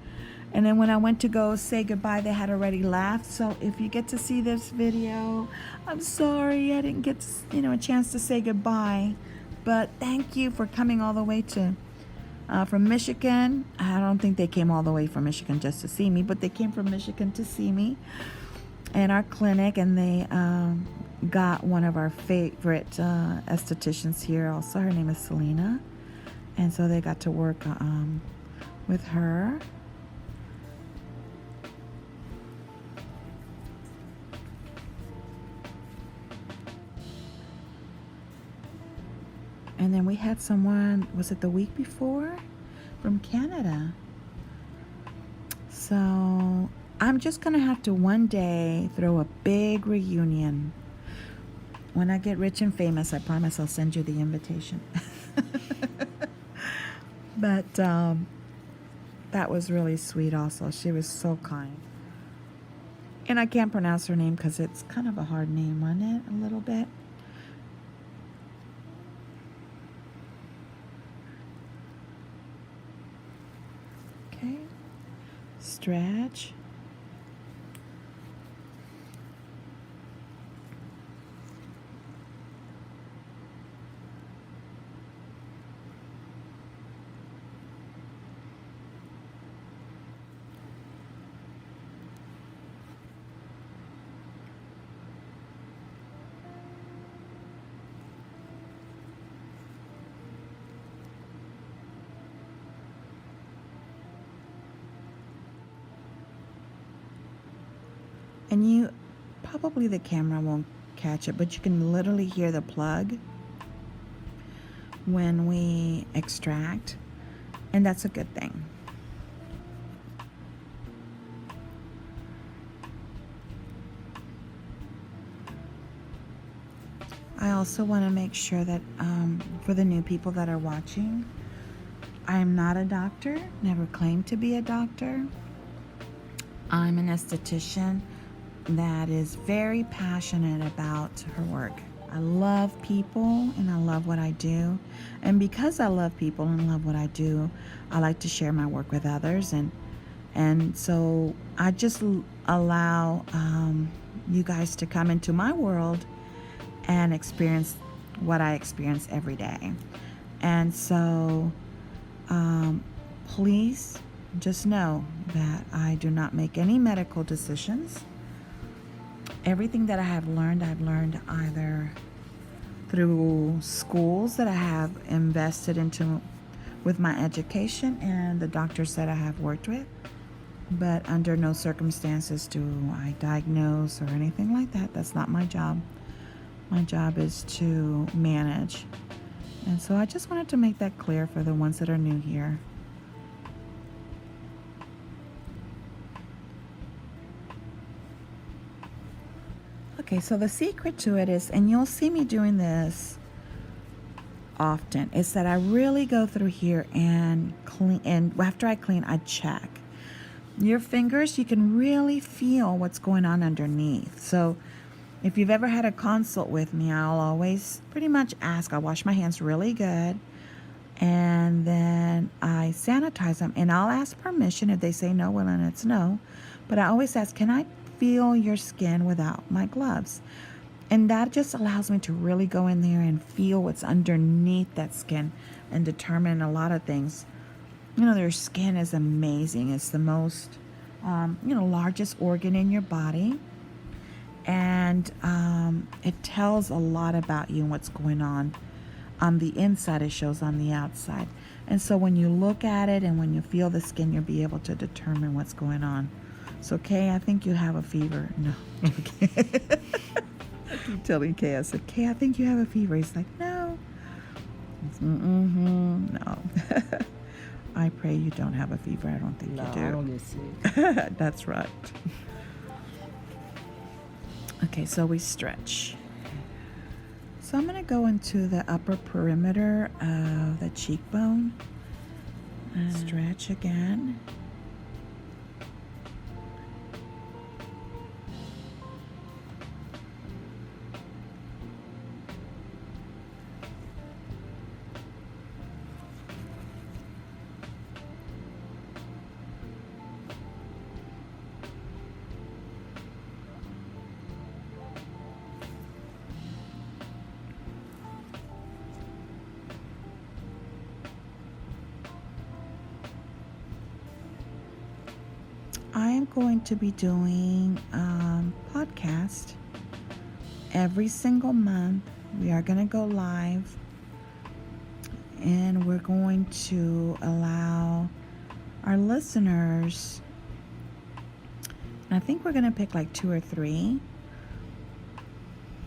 then when I went to go say goodbye, they had already left. So if you get to see this video, I'm sorry I didn't get a chance to say goodbye. But thank you for coming all the way to from Michigan. I don't think they came all the way from Michigan just to see me, but they came from Michigan to see me and our clinic, and they got one of our favorite estheticians here also. Her name is Selena, and so they got to work with her. And then we had someone, was it the week before, from Canada. So I'm just going to have to one day throw a big reunion. When I get rich and famous, I promise I'll send you the invitation. But that was really sweet also. She was so kind. And I can't pronounce her name because it's kind of a hard name, wasn't it? A little bit. Okay. Stretch. And you, probably the camera won't catch it, but you can literally hear the plug when we extract, and that's a good thing. I also want to make sure that for the new people that are watching, I am not a doctor, never claimed to be a doctor. I'm an esthetician that is very passionate about her work. I love people and I love what I do. And because I love people and love what I do, I like to share my work with others. And so I just allow you guys to come into my world and experience what I experience every day. And so please just know that I do not make any medical decisions. Everything that I've learned either through schools that I have invested into with my education and the doctors that I have worked with. But under no circumstances do I diagnose or anything like that. That's not my job. My job is to manage. And so I just wanted to make that clear for the ones that are new here. Okay, so the secret to it is, and you'll see me doing this often, is that I really go through here and clean, and after I clean, I check. Your fingers, you can really feel what's going on underneath. So if you've ever had a consult with me, I'll always pretty much ask. I wash my hands really good, and then I sanitize them, and I'll ask permission. If they say no, well, then it's no. But I always ask, can I feel your skin without my gloves? And that just allows me to really go in there and feel what's underneath that skin and determine a lot of things. You know, their skin is amazing. It's the most, largest organ in your body. And it tells a lot about you and what's going on the inside. It shows on the outside. And so when you look at it and when you feel the skin, you'll be able to determine what's going on. So, Kay, I think you have a fever. No. Okay. I keep telling Kay, I said, Kay, I think you have a fever. He's like, no. No. I pray you don't have a fever. I don't think you do. No, I don't get sick. That's right. Okay, so we stretch. So I'm going to go into the upper perimeter of the cheekbone. Stretch again. I am going to be doing podcast every single month. We are going to go live, and we're going to allow our listeners, and I think we're going to pick like 2 or 3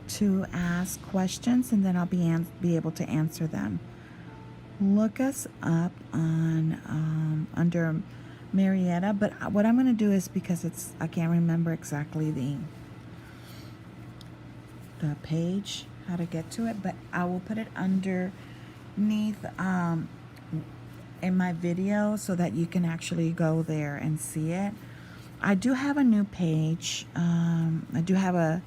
to ask questions, and then I'll be able to answer them. Look us up on under Marietta, but what I'm going to do is, because I can't remember exactly the page, how to get to it, but I will put it underneath in my video so that you can actually go there and see it. I do have a new page. I do have a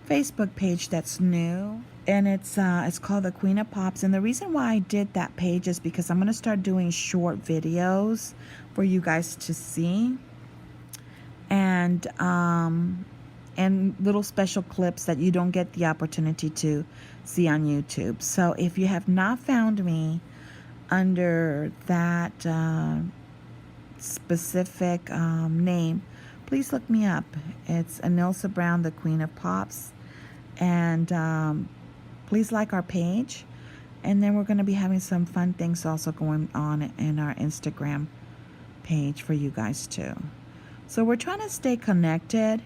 Facebook page that's new, and it's called the Queen of Pops. And the reason why I did that page is because I'm going to start doing short videos for you guys to see, and little special clips that you don't get the opportunity to see on YouTube. So if you have not found me under that specific name, please look me up. It's Anilsa Brown, the Queen of Pops. And please like our page. And then we're going to be having some fun things also going on in our Instagram page for you guys too. So we're trying to stay connected.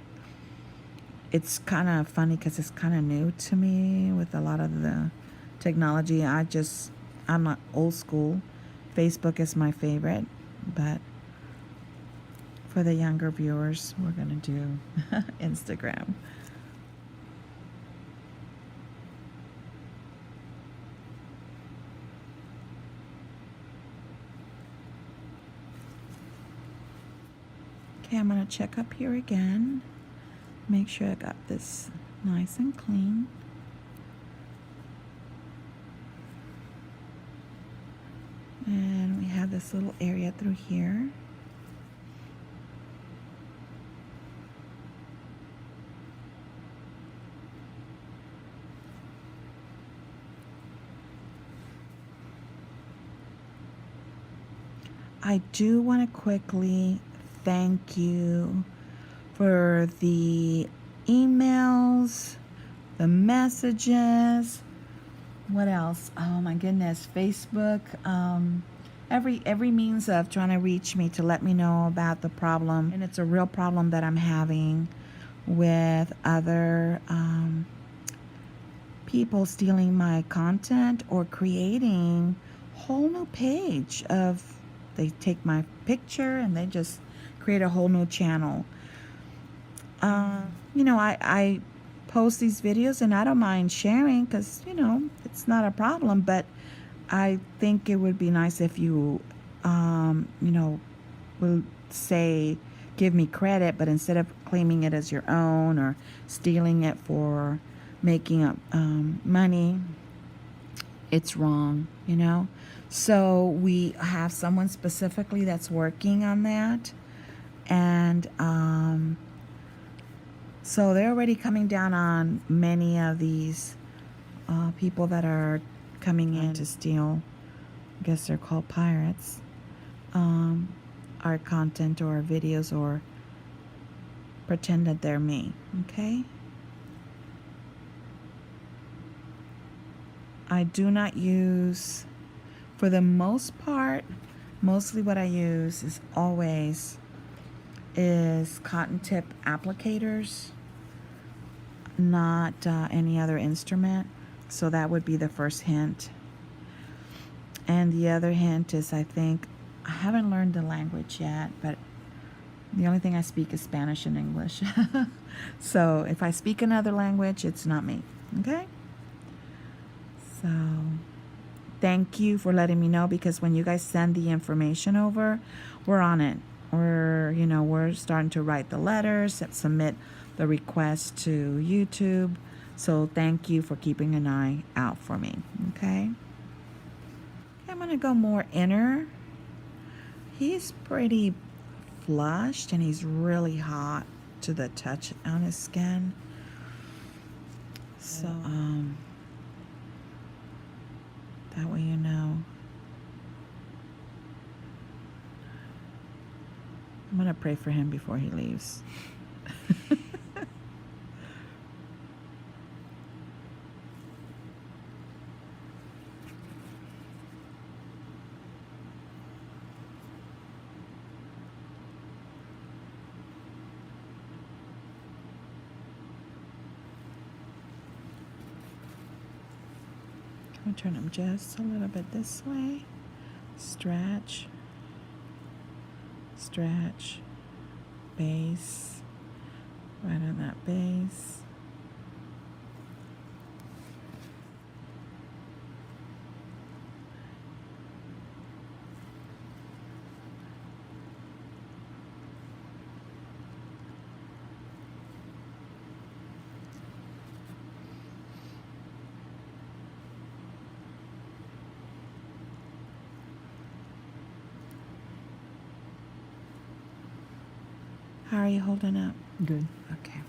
It's kind of funny because it's kind of new to me with a lot of the technology. I'm not old school. Facebook is my favorite, but for the younger viewers, we're going to do Instagram. Okay, I'm going to check up here again. Make sure I got this nice and clean. And we have this little area through here. I do want to quickly thank you for the emails, the messages, what else? Oh my goodness, Facebook, every means of trying to reach me to let me know about the problem. And it's a real problem that I'm having with other people stealing my content or creating a whole new page of, they take my picture and they just create a whole new channel. You know, I post these videos and I don't mind sharing because, you know, it's not a problem, but I think it would be nice if you, you know, will say, give me credit, but instead of claiming it as your own or stealing it for making up money, it's wrong, you know. So we have someone specifically that's working on that, and so they're already coming down on many of these people that are coming in to steal, I guess they're called pirates, our content or our videos, or pretend that they're me, okay? I do not use, for the most part, mostly what I use is always cotton tip applicators, not any other instrument. So that would be the first hint. And the other hint is, I think, I haven't learned the language yet, but the only thing I speak is Spanish and English. So if I speak another language, it's not me, okay? So thank you for letting me know, because when you guys send the information over, we're on it. We're starting to write the letters, submit the request to YouTube. So thank you for keeping an eye out for me, okay? I'm gonna go more inner. He's pretty flushed and he's really hot to the touch on his skin. So that way you know. I'm gonna pray for him before he leaves. I'm gonna turn him just a little bit this way. Stretch. Stretch, base, right on that base. How are you holding up? Good. Okay.